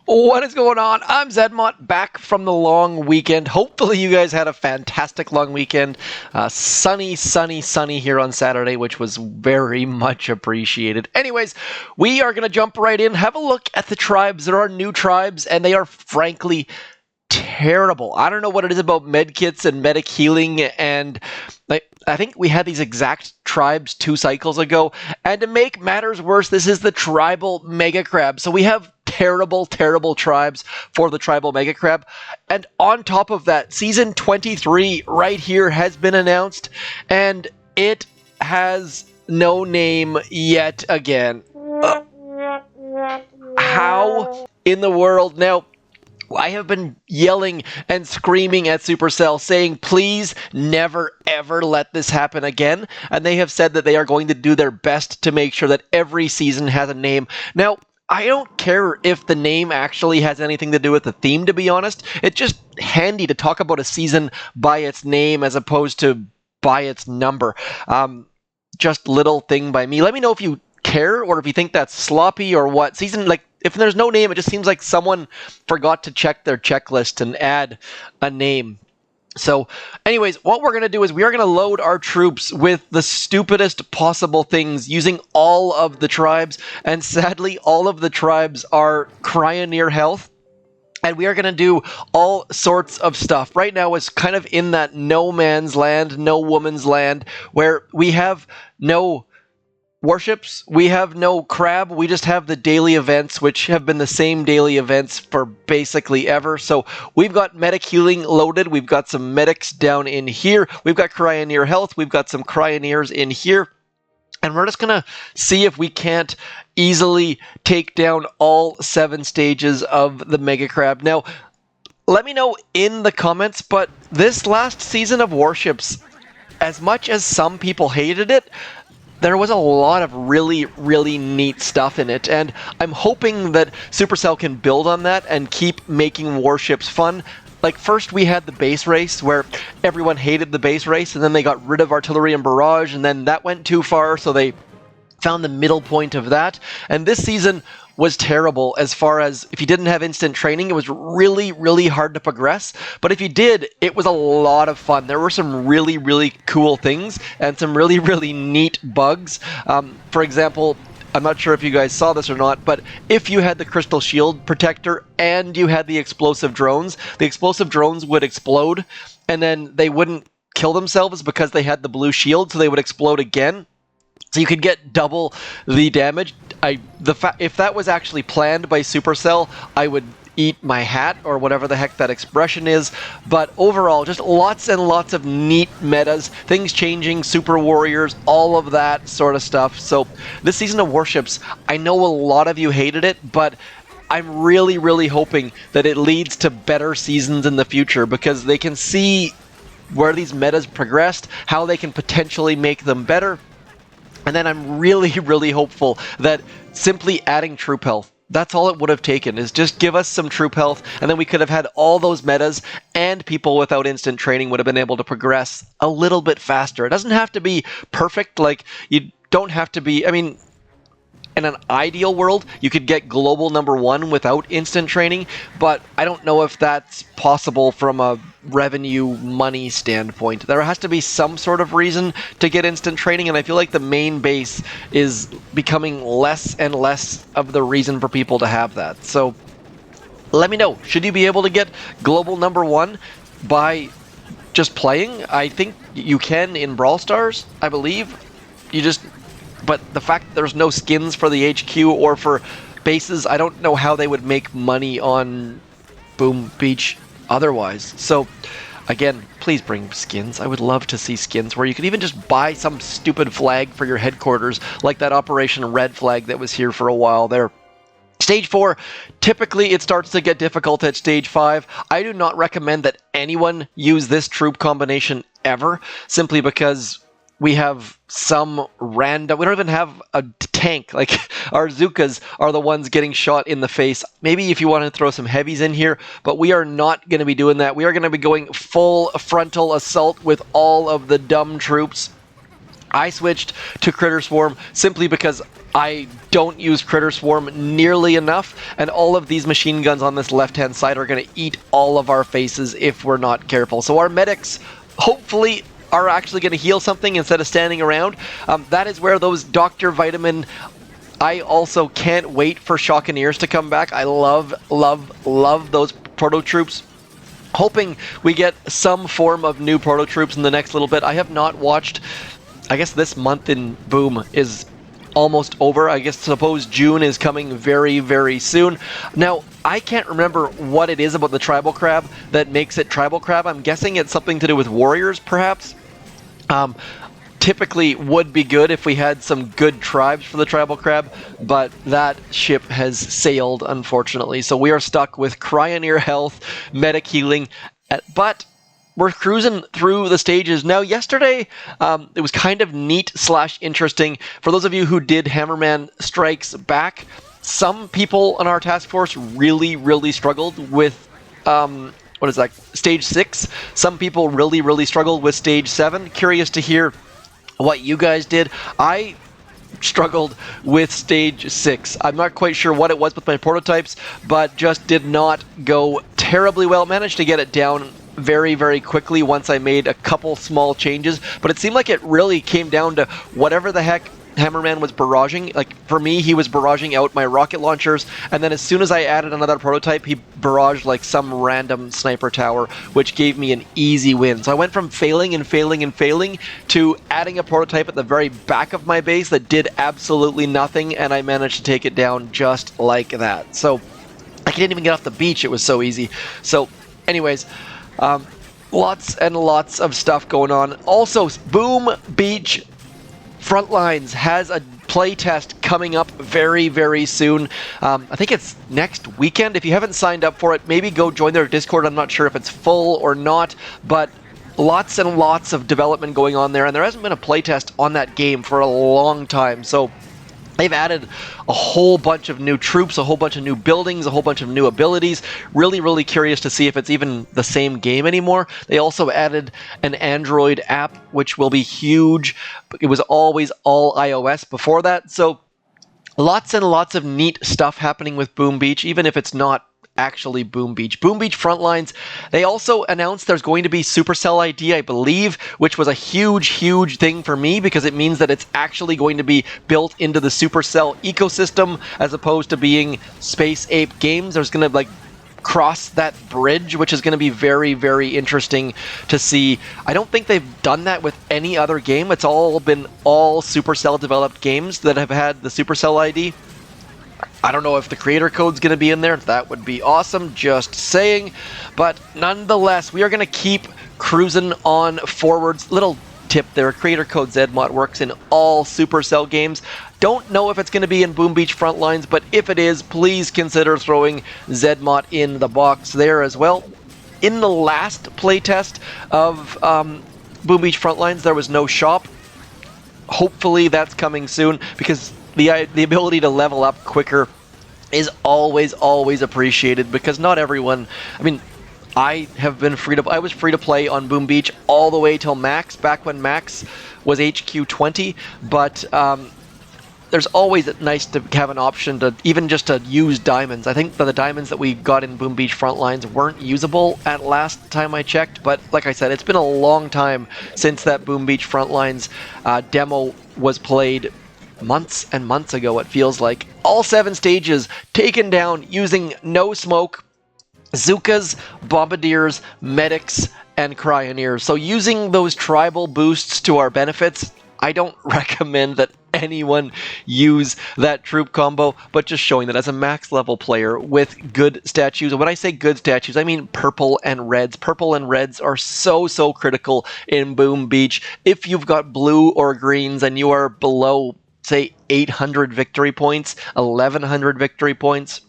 What is going on? I'm Zedmont, back from the long weekend. Hopefully you guys had a fantastic long weekend. Sunny here on Saturday, which was very much appreciated. Anyways, we are going to jump right in, have a look at the tribes. There are new tribes, and they are frankly terrible. I don't know what it is about medkits and medic healing, and I think we had these exact tribes 2 cycles ago, and to make matters worse, this is the tribal mega crab. So we have terrible tribes for the tribal mega crab, and on top of that, season 23 right here has been announced, and it has no name yet again. How in the world? Now, I have been yelling and screaming at Supercell saying, please never ever let this happen again. And they have said that they are going to do their best to make sure that every season has a name. Now, I don't care if the name actually has anything to do with the theme, to be honest. It's just handy to talk about a season by its name as opposed to by its number. Just little thing by me. Let me know if you care or if you think that's sloppy or what. Season, like, if there's no name, it just seems like someone forgot to check their checklist and add a name. So anyways, what we're going to do is we are going to load our troops with the stupidest possible things using all of the tribes. And sadly, all of the tribes are Cryoneer health. And we are going to do all sorts of stuff. Right now it's kind of in that no man's land, no woman's land, where we have no warships, we have no crab, we just have the daily events, which have been the same daily events for basically ever. So we've got medic healing loaded, we've got some medics down in here, we've got Cryoneer health, we've got some Cryoneers in here, and we're just gonna see if we can't easily take down all 7 stages of the Mega Crab. Now, let me know in the comments, but this last season of Warships, as much as some people hated it, there was a lot of really neat stuff in it, and I'm hoping that Supercell can build on that and keep making Warships fun. Like, first we had the base race, where everyone hated the base race, and then they got rid of artillery and barrage, and then that went too far, so they found the middle point of that. And this season was terrible as far as if you didn't have instant training, it was really hard to progress. But if you did, it was a lot of fun. There were some really cool things and some really neat bugs. For example, I'm not sure if you guys saw this or not, but if you had the crystal shield protector and you had the explosive drones would explode, and then they wouldn't kill themselves because they had the blue shield, so they would explode again. So you could get double the damage. If that was actually planned by Supercell, I would eat my hat, or whatever the heck that expression is. But overall, just lots and lots of neat metas, things changing, super warriors, all of that sort of stuff. So this season of Warships, I know a lot of you hated it, but I'm really hoping that it leads to better seasons in the future, because they can see where these metas progressed, how they can potentially make them better. And then I'm really hopeful that simply adding troop health, that's all it would have taken, is just give us some troop health, and then we could have had all those metas, and people without instant training would have been able to progress a little bit faster. It doesn't have to be perfect, like, you don't have to be, I mean, in an ideal world, you could get global #1 without instant training, but I don't know if that's possible from a revenue money standpoint. There has to be some sort of reason to get instant training, and I feel like the main base is becoming less and less of the reason for people to have that. So let me know, should you be able to get global #1 by just playing? I think you can in Brawl Stars, I believe. But the fact that there's no skins for the HQ or for bases, I don't know how they would make money on Boom Beach otherwise. So, again, please bring skins. I would love to see skins where you could even just buy some stupid flag for your headquarters, like that Operation Red flag that was here for a while there. Stage 4, typically it starts to get difficult at Stage 5. I do not recommend that anyone use this troop combination ever, simply because we have some random, we don't even have a tank, like our Zookas are the ones getting shot in the face. Maybe if you want to throw some heavies in here, but we are not going to be doing that. We are going to be going full frontal assault with all of the dumb troops. I switched to Critter Swarm simply because I don't use Critter Swarm nearly enough, and all of these machine guns on this left-hand side are going to eat all of our faces if we're not careful. So our medics, hopefully, are actually going to heal something instead of standing around. That is where those Dr. Vitamin... I also can't wait for Cryoneers to come back. I love, love, love those proto troops. Hoping we get some form of new proto troops in the next little bit. I have not watched... I guess this month in Boom is almost over. I guess suppose June is coming very, very soon. Now, I can't remember what it is about the Tribal Crab that makes it Tribal Crab. I'm guessing it's something to do with warriors, perhaps. Typically would be good if we had some good tribes for the Tribal Crab, but that ship has sailed, unfortunately. So we are stuck with Cryoneer health, medic healing, but we're cruising through the stages. Now, yesterday, it was kind of neat / interesting. For those of you who did Hammerman Strikes Back, some people on our task force really, really struggled with, what is that, Stage 6. Some people really, really struggled with Stage 7. Curious to hear what you guys did. I struggled with Stage 6. I'm not quite sure what it was with my prototypes, but just did not go terribly well. Managed to get it down very, very quickly once I made a couple small changes, but it seemed like it really came down to whatever the heck Hammerman was barraging. Like, for me, he was barraging out my rocket launchers, and then as soon as I added another prototype, he barraged like some random sniper tower, which gave me an easy win. So I went from failing and failing and failing to adding a prototype at the very back of my base that did absolutely nothing, and I managed to take it down just like that. So I didn't even get off the beach, it was so easy. So anyways, lots and lots of stuff going on. Also, Boom Beach Frontlines has a playtest coming up very, very soon. I think it's next weekend. If you haven't signed up for it, maybe go join their Discord. I'm not sure if it's full or not, but lots and lots of development going on there, and there hasn't been a playtest on that game for a long time. So they've added a whole bunch of new troops, a whole bunch of new buildings, a whole bunch of new abilities. Really, really curious to see if it's even the same game anymore. They also added an Android app, which will be huge. It was always all iOS before that. So lots and lots of neat stuff happening with Boom Beach, even if it's not actually Boom Beach. Boom Beach Frontlines, they also announced there's going to be Supercell ID, I believe, which was a huge, huge thing for me because it means that it's actually going to be built into the Supercell ecosystem as opposed to being Space Ape Games. There's going to like cross that bridge, which is going to be very, very interesting to see. I don't think they've done that with any other game. It's all been all Supercell developed games that have had the Supercell ID. I don't know if the creator code's going to be in there. That would be awesome, just saying. But nonetheless, we are going to keep cruising on forwards. Little tip there, creator code ZMOD works in all Supercell games. Don't know if it's going to be in Boom Beach Frontlines, but if it is, please consider throwing ZMOD in the box there as well. In the last playtest of Boom Beach Frontlines, there was no shop. Hopefully that's coming soon, because the ability to level up quicker is always, always appreciated, because not everyone... I mean, I was free to play on Boom Beach all the way till Max, back when Max was HQ 20, but there's always nice to have an option to even just to use diamonds. I think that the diamonds that we got in Boom Beach Frontlines weren't usable at last time I checked, but like I said, it's been a long time since that Boom Beach Frontlines demo was played. Months and months ago, it feels like. All 7 stages taken down using no smoke, Zookas, Bombardiers, Medics, and Cryoneers. So using those tribal boosts to our benefits, I don't recommend that anyone use that troop combo, but just showing that as a max level player with good statues, and when I say good statues, I mean purple and reds. Purple and reds are so, so critical in Boom Beach. If you've got blue or greens and you are below, say, 800 victory points, 1100 victory points,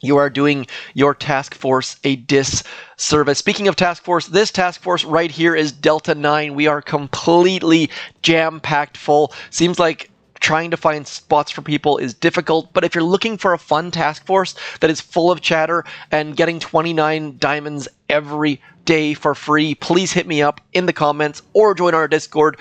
you are doing your task force a disservice. Speaking of task force, this task force right here is Delta 9. We are completely jam-packed full. Seems like trying to find spots for people is difficult, but if you're looking for a fun task force that is full of chatter and getting 29 diamonds every day for free, please hit me up in the comments or join our Discord,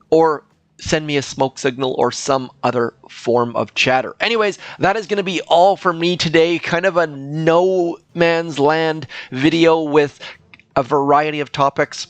or send me a smoke signal or some other form of chatter. Anyways, that is going to be all for me today. Kind of a no man's land video with a variety of topics.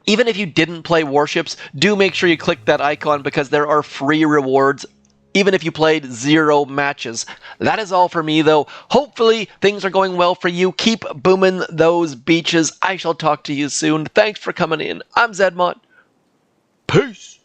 Even if you didn't play Warships, do make sure you click that icon because there are free rewards even if you played 0 matches. That is all for me, though. Hopefully, things are going well for you. Keep booming those beaches. I shall talk to you soon. Thanks for coming in. I'm Zedmont. Peace!